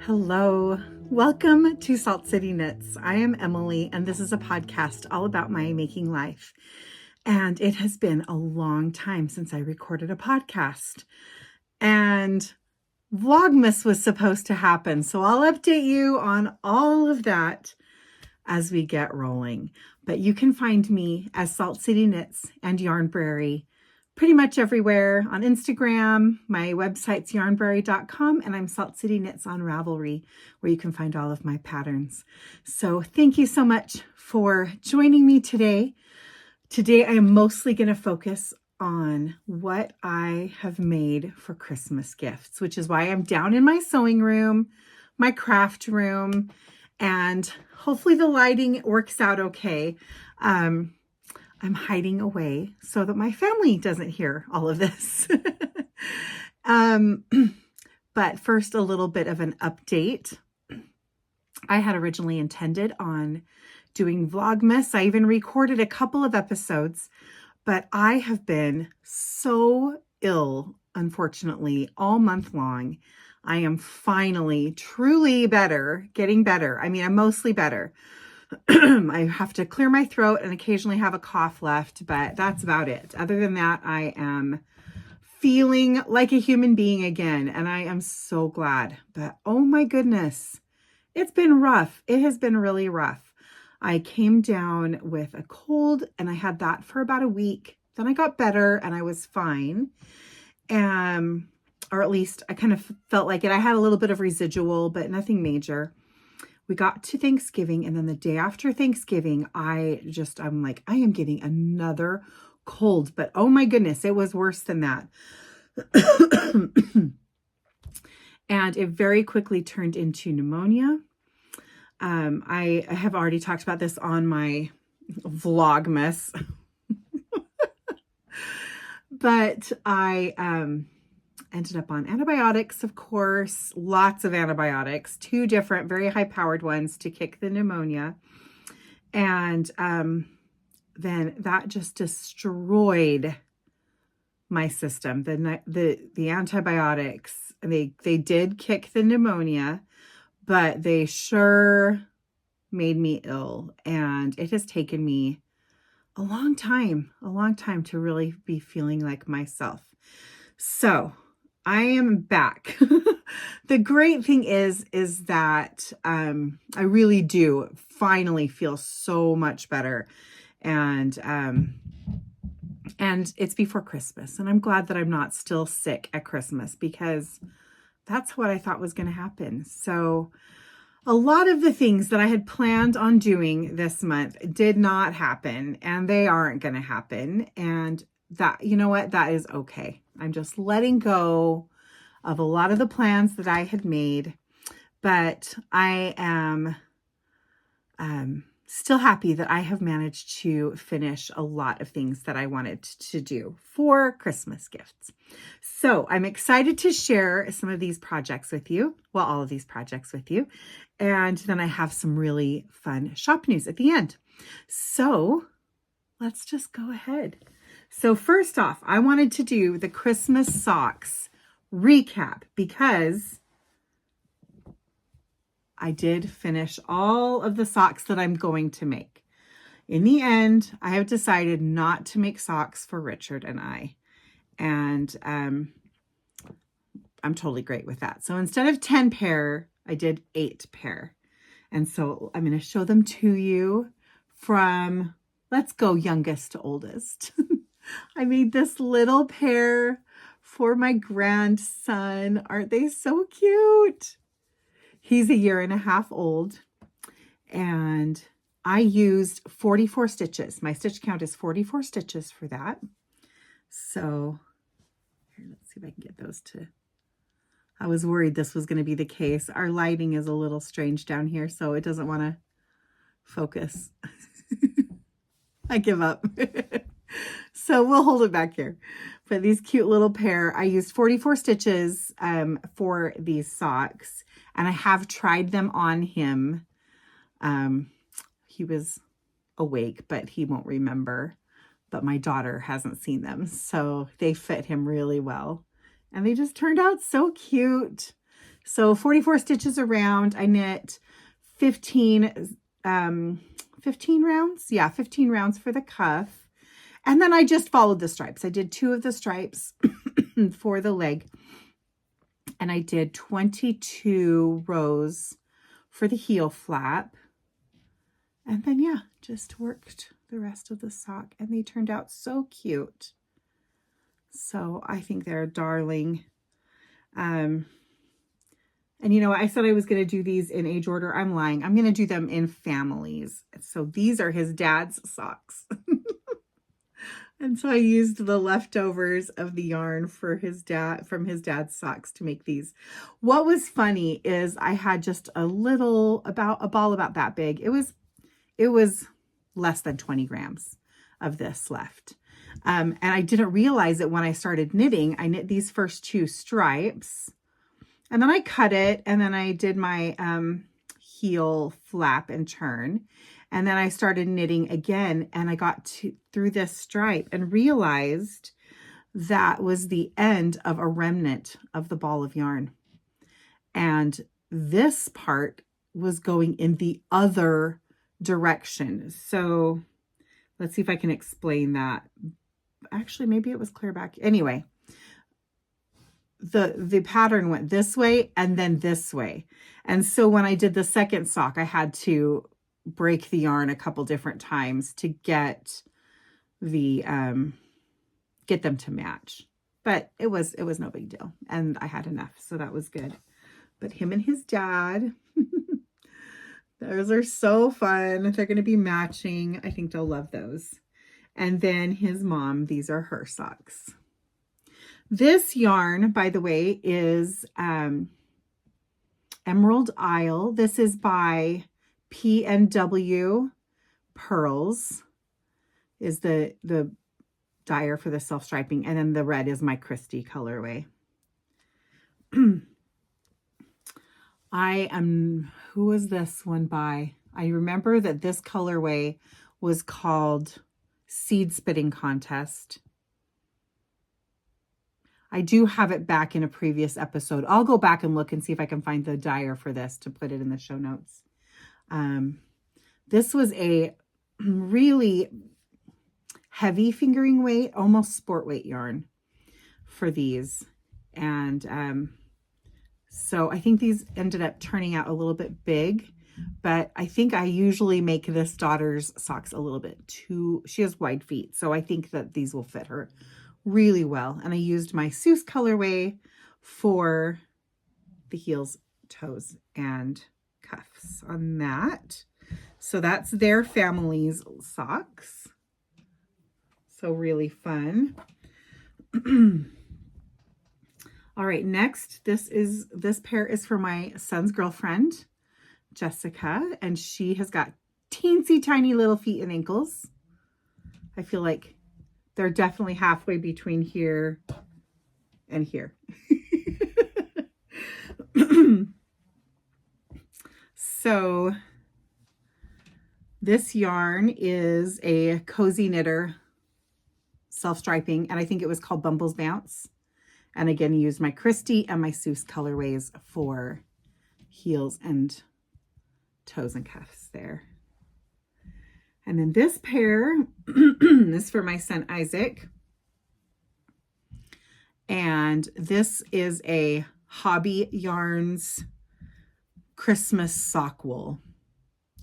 Hello, welcome to Salt City Knits. I am Emily, and this is a podcast all about my making life. And it has been a long time since I recorded a podcast. And Vlogmas was supposed to happen, so I'll update you on all of that as we get rolling. But you can find me as Salt City Knits and Yarnbrary pretty much everywhere on Instagram. My website's yarnbrary.com, and I'm Salt City Knits on Ravelry, where you can find all of my patterns. So thank you so much for joining me today. Today I am mostly going to focus on what I have made for Christmas gifts, which is why I'm down in my sewing room, my craft room, and hopefully the lighting works out okay. I'm hiding away so that my family doesn't hear all of this. But first, a little bit of an update. I had originally intended on doing Vlogmas. I even recorded a couple of episodes, but I have been so ill, unfortunately, all month long. I am finally truly better, getting better. I mean, I'm mostly better. I have to clear my throat and occasionally have a cough left, but that's about it. Other than that, I am feeling like a human being again, and I am so glad. But oh my goodness, it's been rough. It has been really rough. I came down with a cold, and I had that for about a week. Then I got better, and I was fine. Or at least I kind of felt like it. I had a little bit of residual, but nothing major. We got to Thanksgiving, and then the day after Thanksgiving, I'm like, I am getting another cold, but oh my goodness, it was worse than that. And it very quickly turned into pneumonia. I have already talked about this on my Vlogmas, but I ended up on antibiotics, of course, lots of antibiotics, 2 different, very high-powered ones to kick the pneumonia. And then that just destroyed my system. The antibiotics, they did kick the pneumonia, but they sure made me ill. And it has taken me a long time to really be feeling like myself. So I am back. The great thing is that I really do finally feel so much better. And it's before Christmas. And I'm glad that I'm not still sick at Christmas, because that's what I thought was going to happen. So a lot of the things that I had planned on doing this month did not happen, and they aren't going to happen. And that, you know what, that is okay. I'm just letting go of a lot of the plans that I had made, but I am still happy that I have managed to finish a lot of things that I wanted to do for Christmas gifts. So I'm excited to share some of these projects with you. Well, all of these projects with you. And then I have some really fun shop news at the end. So let's just go ahead. So first off, I wanted to do the Christmas socks recap, because I did finish all of the socks that I'm going to make. In the end, I have decided not to make socks for Richard and I. And I'm totally great with that. So instead of 10 pair, I did 8 pair. And so I'm going to show them to you from, let's go youngest to oldest. I made this little pair for my grandson. Aren't they so cute? He's 1.5 years old, and I used 44 stitches. My stitch count is 44 stitches for that. So here, let's see if I can get those to, I was worried this was going to be the case. Our lighting is a little strange down here, so it doesn't want to focus. I give up. So we'll hold it back here. But these cute little pair, I used 44 stitches for these socks, and I have tried them on him. He was awake, but he won't remember. But my daughter hasn't seen them, so they fit him really well. And they just turned out so cute. So 44 stitches around. I knit 15 rounds. Yeah, 15 rounds for the cuff. And then I just followed the stripes. I did 2 of the stripes for the leg. And I did 22 rows for the heel flap. And then, yeah, just worked the rest of the sock. And they turned out so cute. So I think they're darling. And you know, I said I was going to do these in age order. I'm lying. I'm going to do them in families. So these are his dad's socks. And so I used the leftovers of the yarn for his dad, from his dad's socks, to make these. What was funny is I had just a little, about a ball about that big. It was less than 20 grams of this left. And I didn't realize it when I started knitting. I knit these first 2 stripes, and then I cut it, and then I did my heel flap and turn. And then I started knitting again, and I got through this stripe and realized that was the end of a remnant of the ball of yarn. And this part was going in the other direction. So let's see if I can explain that. Actually, maybe it was clear back. Anyway, the pattern went this way and then this way. And so when I did the second sock, I had to break the yarn a couple different times to get the get them to match. But it was no big deal, and I had enough, so that was good. But him and his dad, those are so fun. They're going to be matching. I think they'll love those. And then his mom, these are her socks. This yarn, by the way, is Emerald Isle. This is by P&W Purls, is the dyer for the self-striping. And then the red is my Christie colorway. Who was this one by? I remember that this colorway was called Seed Spitting Contest. I do have it back in a previous episode. I'll go back and look and see if I can find the dyer for this to put it in the show notes. This was a really heavy fingering weight, almost sport weight yarn for these. And so I think these ended up turning out a little bit big, but I think I usually make this daughter's socks a little bit too, she has wide feet. So I think that these will fit her really well. And I used my Seuss colorway for the heels, toes, and cuffs on that. So that's their family's socks. So really fun. All right, next, this pair is for my son's girlfriend, Jessica, and she has got teensy tiny little feet and ankles. I feel like they're definitely halfway between here and here. So this yarn is a Cozy Knitter self-striping, and I think it was called Bumbles Bounce. And again, used my Christie and my Seuss colorways for heels and toes and cuffs there. And then this pair is for my son Isaac. And this is a Hobbi Yarns Christmas sock wool,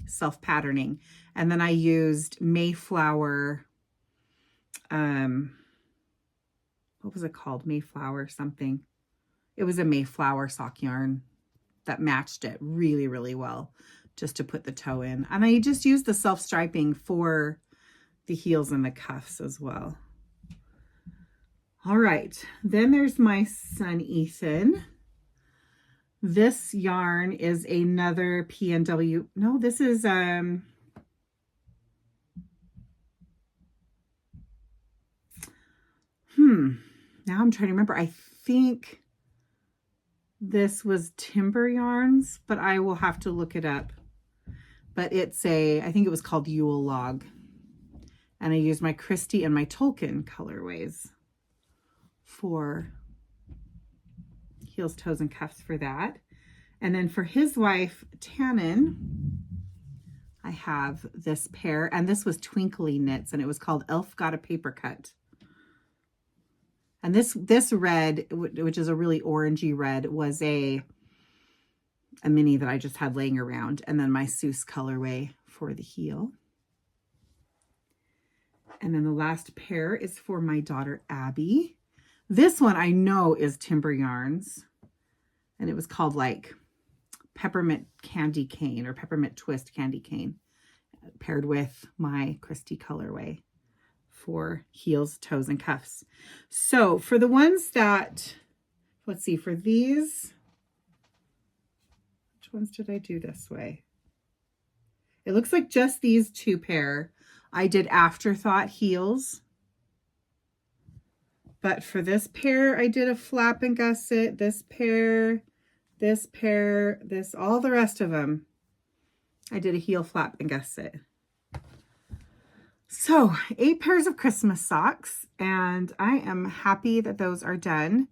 self-patterning. And then I used Mayflower, what was it called? Mayflower something. It was a Mayflower sock yarn that matched it really, really well, just to put the toe in. And I just used the self-striping for the heels and the cuffs as well. All right, then there's my son Ethan. This yarn is another P&W. No, this is now I'm trying to remember. I think this was Timber Yarns, but I will have to look it up. But it's I think it was called Yule Log. And I used my Christie and my Tolkien colorways for heels, toes, and cuffs for that. And then for his wife, Tannen, I have this pair, and this was Twinkly Knits, and it was called Elf Got a Paper Cut. And this red, which is a really orangey red, was a mini that I just had laying around, and then my Seuss colorway for the heel. And then the last pair is for my daughter, Abby. This one I know is Timber Yarns, and it was called like Peppermint Candy Cane or Peppermint Twist Candy Cane, paired with my Christie colorway for heels, toes, and cuffs. So for the ones that, let's see, for these, which ones did I do this way? It looks like just these two pair. I did Afterthought heels. But for this pair, I did a flap and gusset. This pair, all the rest of them, I did a heel, flap, and gusset. So 8 pairs of Christmas socks, and I am happy that those are done.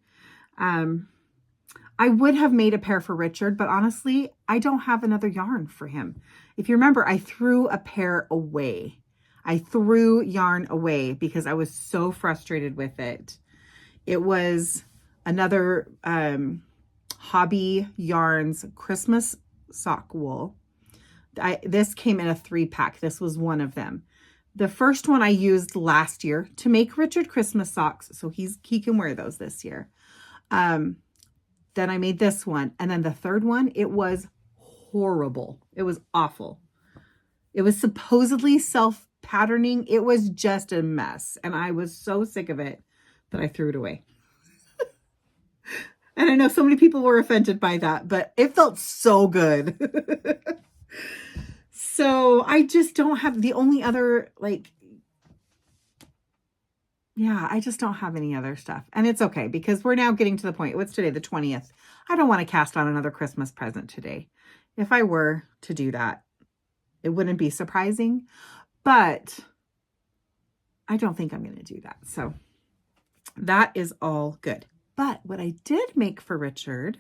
I would have made a pair for Richard, but honestly, I don't have another yarn for him. If you remember, I threw a pair away. I threw yarn away because I was so frustrated with it. It was another Hobbi Yarns Christmas sock wool. This came in a 3-pack. This was one of them. The first one I used last year to make Richard Christmas socks, so he can wear those this year. Then I made this one, and then the third one, it was horrible. It was awful. It was supposedly self-patterning. It was just a mess, and I was so sick of it that I threw it away. And I know so many people were offended by that, but it felt so good. So I just don't have the only other, like, yeah, I just don't have any other stuff. And it's okay because we're now getting to the point. What's today? The 20th. I don't want to cast on another Christmas present today. If I were to do that, it wouldn't be surprising, but I don't think I'm going to do that. So that is all good. But what I did make for Richard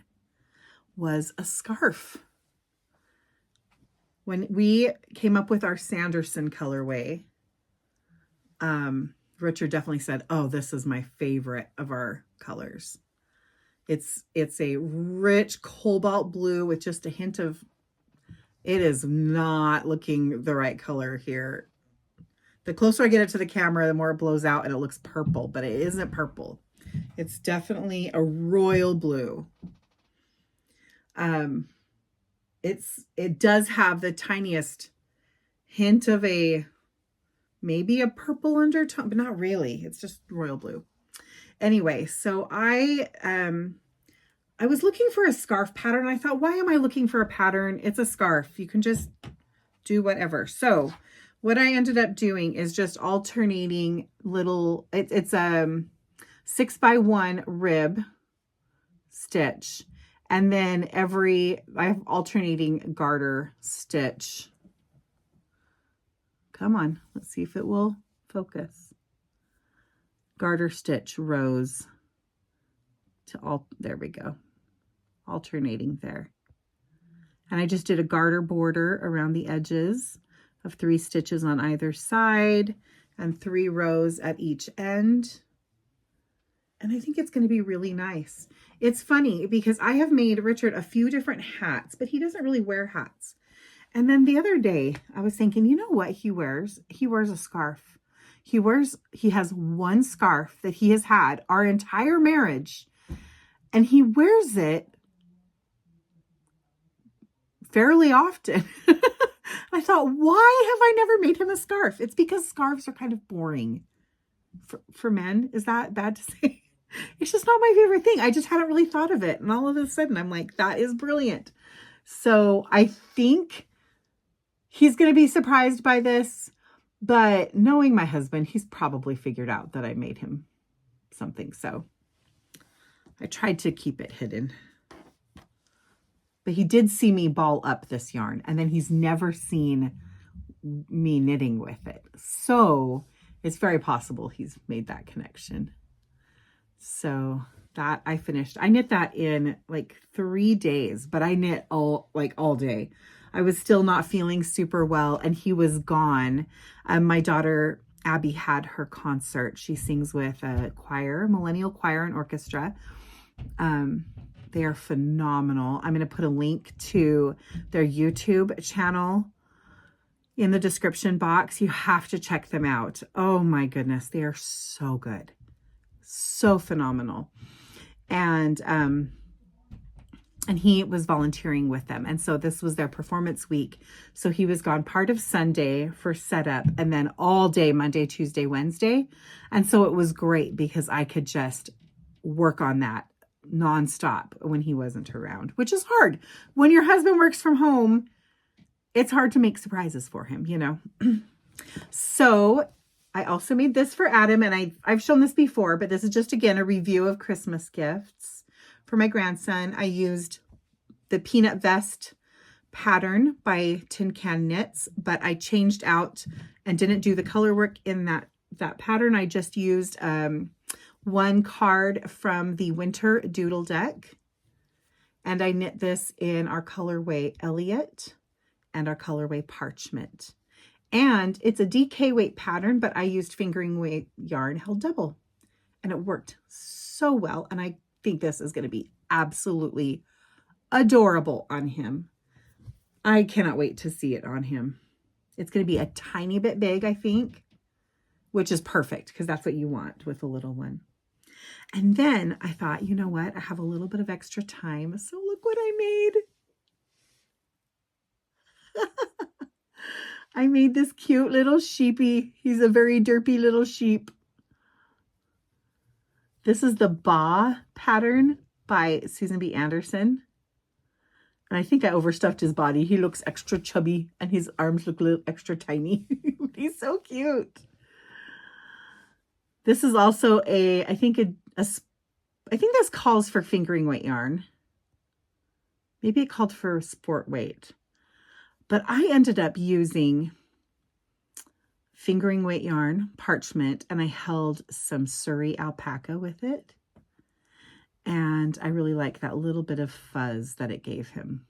was a scarf. When we came up with our Sanderson colorway, Richard definitely said, oh, this is my favorite of our colors. It's a rich cobalt blue with just a hint of, it is not looking the right color here. The closer I get it to the camera, the more it blows out and it looks purple, but it isn't purple. It's definitely a royal blue. It does have the tiniest hint of maybe a purple undertone, but not really. It's just royal blue. Anyway, so I was looking for a scarf pattern. I thought, why am I looking for a pattern? It's a scarf. You can just do whatever. So what I ended up doing is just alternating little, it's a 6x1 rib stitch. And then I have alternating garter stitch. Come on, let's see if it will focus. Garter stitch rows to there we go. Alternating there. And I just did a garter border around the edges of 3 stitches on either side and 3 rows at each end. And I think it's going to be really nice. It's funny because I have made Richard a few different hats, but he doesn't really wear hats. And then the other day I was thinking, you know what he wears? He wears a scarf. He has one scarf that he has had our entire marriage, and he wears it fairly often. I thought, why have I never made him a scarf? It's because scarves are kind of boring for men. Is that bad to say? It's just not my favorite thing. I just hadn't really thought of it. And all of a sudden I'm like, that is brilliant. So I think he's going to be surprised by this, but knowing my husband, he's probably figured out that I made him something. So I tried to keep it hidden, but he did see me ball up this yarn, and then he's never seen me knitting with it. So it's very possible he's made that connection. So that I finished. I knit that in like 3 days, but I knit all day. I was still not feeling super well, and he was gone. My daughter Abby had her concert. She sings with a choir, Millennial Choir and Orchestra. They are phenomenal. I'm going to put a link to their YouTube channel in the description box. You have to check them out. Oh my goodness, they are so good. So phenomenal. And he was volunteering with them. And so this was their performance week. So he was gone part of Sunday for setup and then all day, Monday, Tuesday, Wednesday. And so it was great because I could just work on that nonstop when he wasn't around, which is hard. When your husband works from home, it's hard to make surprises for him, you know? So I also made this for Adam, and I've shown this before, but this is just, again, a review of Christmas gifts. For my grandson, I used the Peanut Vest pattern by Tin Can Knits, but I changed out and didn't do the color work in that pattern. I just used one card from the Winter Doodle deck, and I knit this in our colorway Elliot and our colorway Parchment. And it's a DK weight pattern, but I used fingering weight yarn held double, and it worked so well. And I think this is going to be absolutely adorable on him. I cannot wait to see it on him. It's going to be a tiny bit big, I think, which is perfect because that's what you want with a little one. And then I thought, you know what? I have a little bit of extra time. So look what I made. I made this cute little sheepy. He's a very derpy little sheep. This is the Ba pattern by Susan B. Anderson. And I think I overstuffed his body. He looks extra chubby and his arms look a little extra tiny. He's so cute. This is also I think this calls for fingering weight yarn. Maybe it called for sport weight. But I ended up using fingering weight yarn, Parchment, and I held some Surrey alpaca with it. And I really like that little bit of fuzz that it gave him.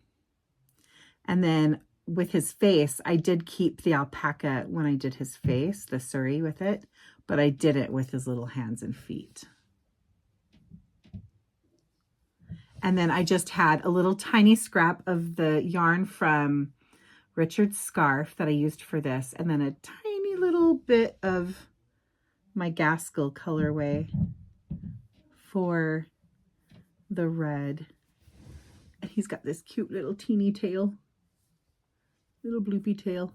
And then with his face, I did keep the alpaca when I did his face, the Surrey with it, but I did it with his little hands and feet. And then I just had a little tiny scrap of the yarn from Richard's scarf that I used for this, and then a tiny little bit of my Gaskell colorway for the red. And he's got this cute little teeny tail, little bloopy tail.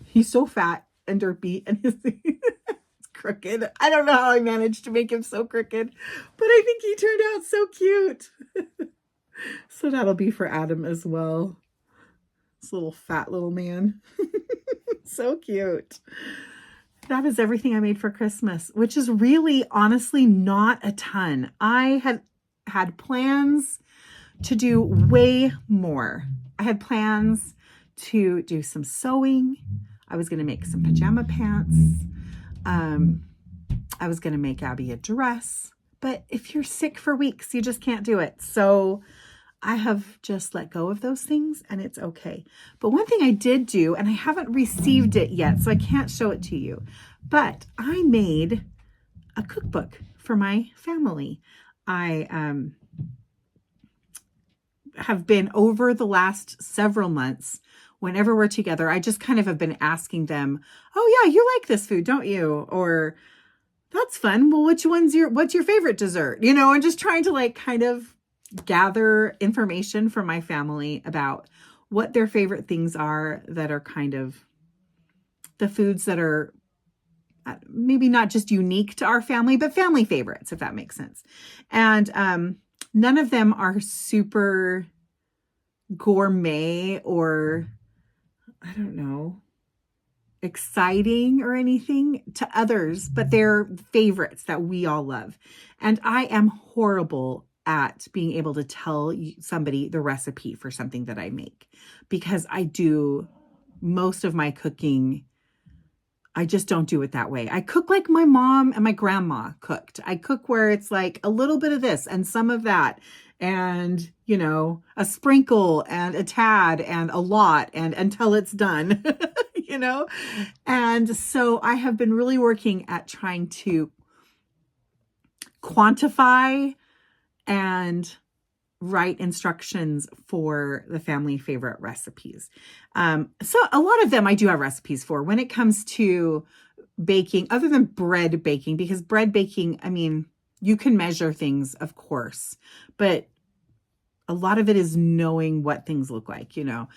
He's so fat and derpy, and his it's crooked. I don't know how I managed to make him so crooked, but I think he turned out so cute. So that'll be for Adam as well. This little fat little man. So cute. That is everything I made for Christmas, which is really honestly not a ton. I had plans to do way more. I had plans to do some sewing. I was going to make some pajama pants. I was going to make Abby a dress. But if you're sick for weeks, you just can't do it. So I have just let go of those things, and it's okay. But one thing I did do, and I haven't received it yet, so I can't show it to you, but I made a cookbook for my family. I have been, over the last several months, whenever we're together, I just kind of have been asking them, oh yeah, you like this food, don't you? Or that's fun. Well, what's your favorite dessert? You know, and just trying to like kind of gather information from my family about what their favorite things are that are kind of the foods that are maybe not just unique to our family, but family favorites, if that makes sense. And none of them are super gourmet or, I don't know, exciting or anything to others, but they're favorites that we all love. And I am horrible at being able to tell somebody the recipe for something that I make, because I do most of my cooking I just don't do it that way. I cook like my mom and my grandma cooked. I cook where it's like a little bit of this and some of that, and, you know, a sprinkle and a tad and a lot, and until it's done, you know? And so I have been really working at trying to quantify and write instructions for the family favorite recipes. So a lot of them I do have recipes for when it comes to baking, other than bread baking, because bread baking, I mean, you can measure things, of course, but a lot of it is knowing what things look like, you know.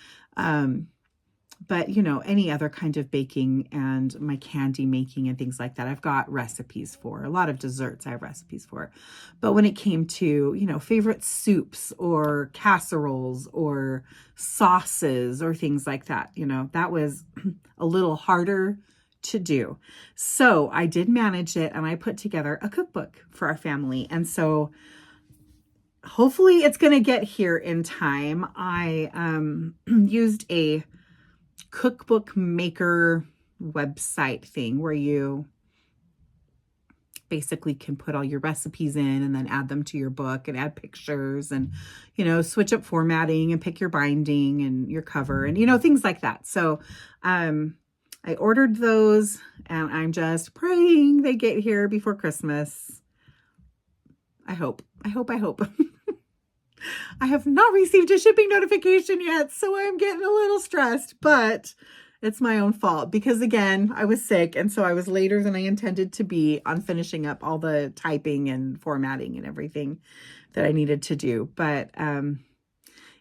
But, you know, any other kind of baking and my candy making and things like that, I've got recipes for. A lot of desserts I have recipes for. But when it came to, you know, favorite soups or casseroles or sauces or things like that, you know, that was a little harder to do. So I did manage it, and I put together a cookbook for our family. And so hopefully it's going to get here in time. I used a cookbook maker website thing where you basically can put all your recipes in and then add them to your book and add pictures and, you know, switch up formatting and pick your binding and your cover and, you know, things like that. So I ordered those, and I'm just praying they get here before Christmas. I hope. I have not received a shipping notification yet, so I'm getting a little stressed, but it's my own fault because, again, I was sick, and so I was later than I intended to be on finishing up all the typing and formatting and everything that I needed to do. But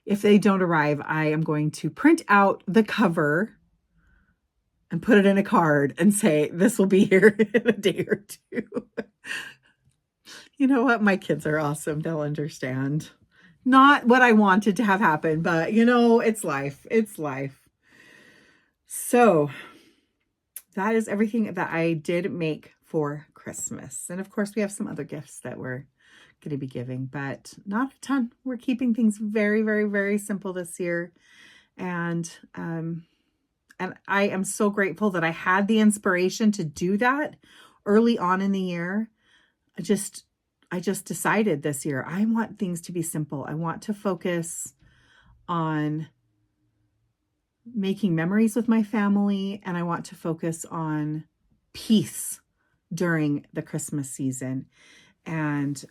if they don't arrive, I am going to print out the cover and put it in a card and say, this will be here in a day or two. You know what? My kids are awesome. They'll understand. Not what I wanted to have happen, but, you know, it's life. It's life. So that is everything that I did make for Christmas. And of course, we have some other gifts that we're going to be giving, but not a ton. We're keeping things very, very, very simple this year. And I am so grateful that I had the inspiration to do that early on in the year. I just decided this year, I want things to be simple. I want to focus on making memories with my family, and I want to focus on peace during the Christmas season. And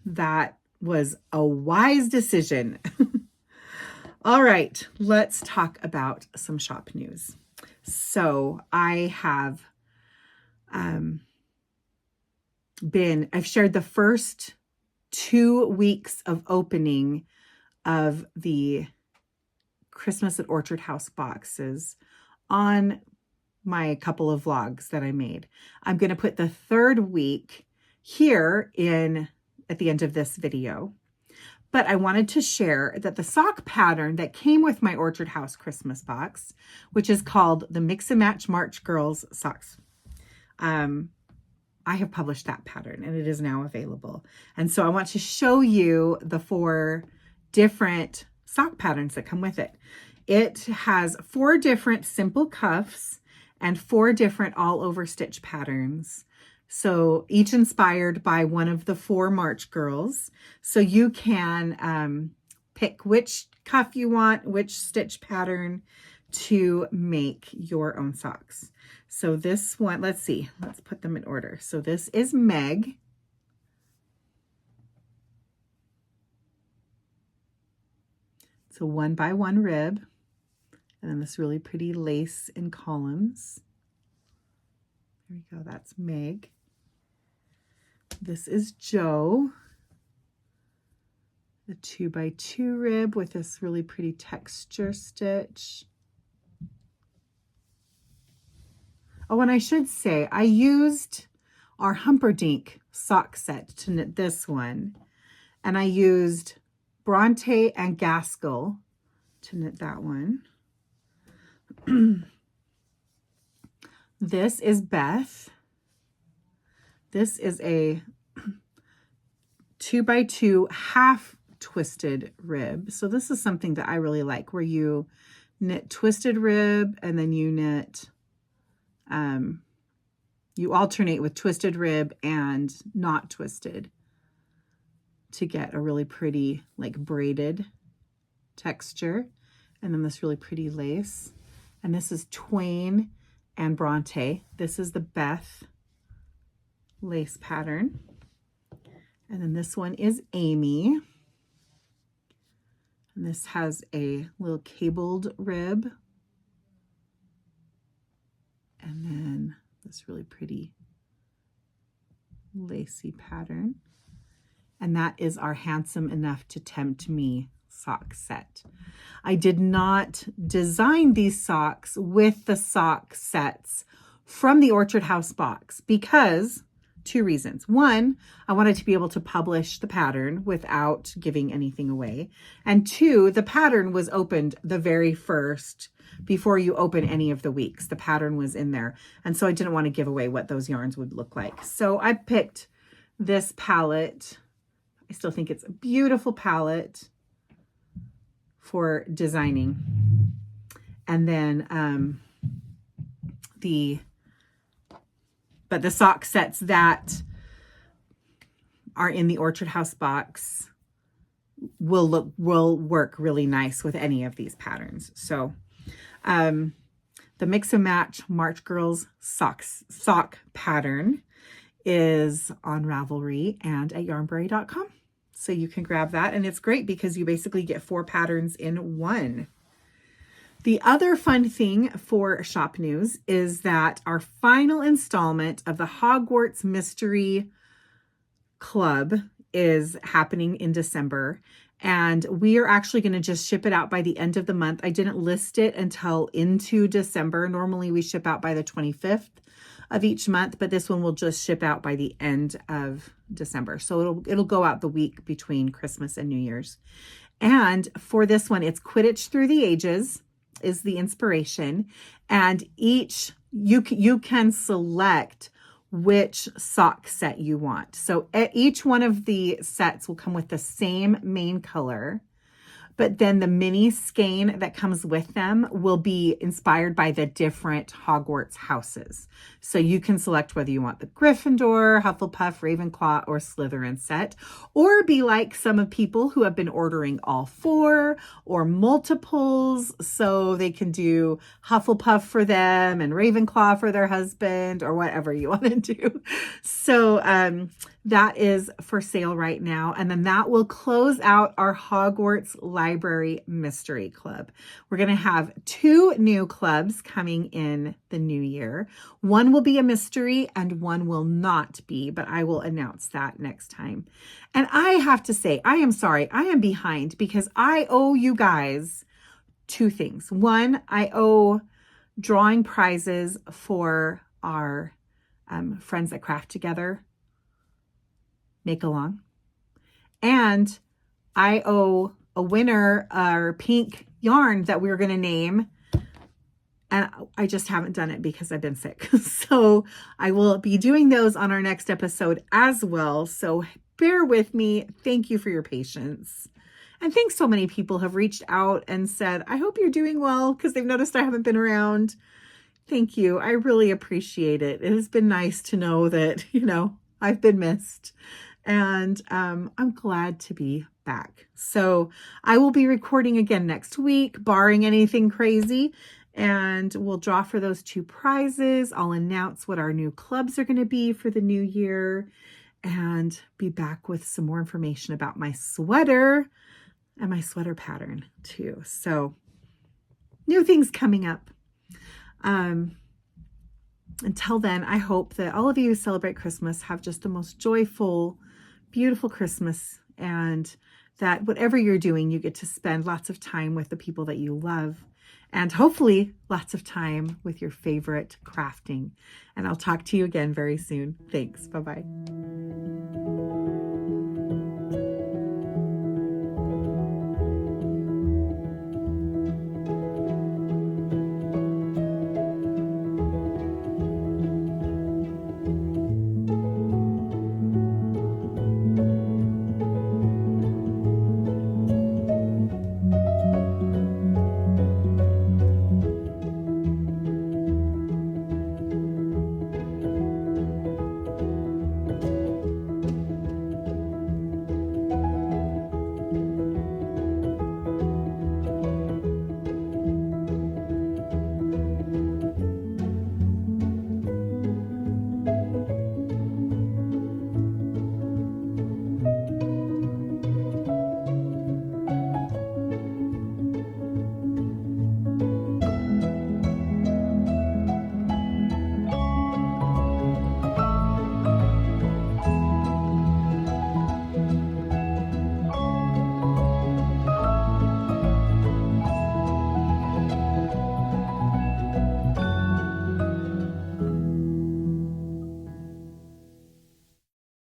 that was a wise decision. All right, let's talk about some shop news. So I have I've shared the first 2 weeks of opening of the Christmas at Orchard House boxes on my couple of vlogs that I made. I'm going to put the 3rd week here at the end of this video. But I wanted to share that the sock pattern that came with my Orchard House Christmas box, which is called the Mix and Match March Girls Socks, I have published that pattern, and it is now available. And so I want to show you the 4 different sock patterns that come with it. It has 4 different simple cuffs and 4 different all over stitch patterns. So each inspired by one of the 4 March girls. So you can pick which cuff you want, which stitch pattern to make your own socks. So this one, let's put them in order. So this is Meg. It's a 1x1 rib. And then this really pretty lace in columns. There we go, that's Meg. This is Joe. The 2x2 rib with this really pretty texture stitch. Oh, and I should say, I used our Humperdinck sock set to knit this one. And I used Bronte and Gaskell to knit that one. This is Beth. This is a 2x2 half twisted rib. So this is something that I really like, where you knit twisted rib and then you knit you alternate with twisted rib and not twisted to get a really pretty like braided texture. And then this really pretty lace. And this is Twain and Bronte. This is the Beth lace pattern. And then this one is Amy. And this has a little cabled rib. And then this really pretty lacy pattern. And that is our Handsome Enough to Tempt Me sock set. I did not design these socks with the sock sets from the Orchard House box because two reasons. One, I wanted to be able to publish the pattern without giving anything away. And two, the pattern was opened the very first before you open any of the weeks. The pattern was in there. And so I didn't want to give away what those yarns would look like. So I picked this palette. I still think it's a beautiful palette for designing. And then the sock sets that are in the Orchard House box will work really nice with any of these patterns. So the Mix and Match March Girls sock pattern is on Ravelry and at yarnbrary.com. So you can grab that, and it's great because you basically get 4 patterns in one. The other fun thing for shop news is that our final installment of the Hogwarts Mystery Club is happening in December, and we are actually going to just ship it out by the end of the month. I didn't list it until into December. Normally we ship out by the 25th of each month, but this one will just ship out by the end of December. So it'll go out the week between Christmas and New Year's. And for this one, it's Quidditch Through the Ages is the inspiration, and you can select which sock set you want. So each one of the sets will come with the same main color, but then the mini skein that comes with them will be inspired by the different Hogwarts houses. So you can select whether you want the Gryffindor, Hufflepuff, Ravenclaw, or Slytherin set, or be like some of people who have been ordering all 4 or multiples, so they can do Hufflepuff for them and Ravenclaw for their husband, or whatever you want to do. So that is for sale right now. And then that will close out our Hogwarts Library Mystery Club. We're going to have 2 new clubs coming in the new year. One will be a mystery and one will not be, but I will announce that next time. And I have to say, I am sorry, I am behind because I owe you guys 2 things. One, I owe drawing prizes for our Friends That Craft Together make along, and I owe a winner our pink yarn that we were going to name, and I just haven't done it because I've been sick. So I will be doing those on our next episode as well, so bear with me. Thank you for your patience, and thanks. So many people have reached out and said, I hope you're doing well, because they've noticed I haven't been around. Thank you. I really appreciate it. It has been nice to know that, I've been missed. And I'm glad to be back. So I will be recording again next week, barring anything crazy, and we'll draw for those 2 prizes. I'll announce what our new clubs are going to be for the new year, and be back with some more information about my sweater and my sweater pattern too. So new things coming up. Until then, I hope that all of you who celebrate Christmas have just the most joyful, beautiful Christmas, and that whatever you're doing, you get to spend lots of time with the people that you love, and hopefully lots of time with your favorite crafting. And I'll talk to you again very soon. Thanks. Bye-bye.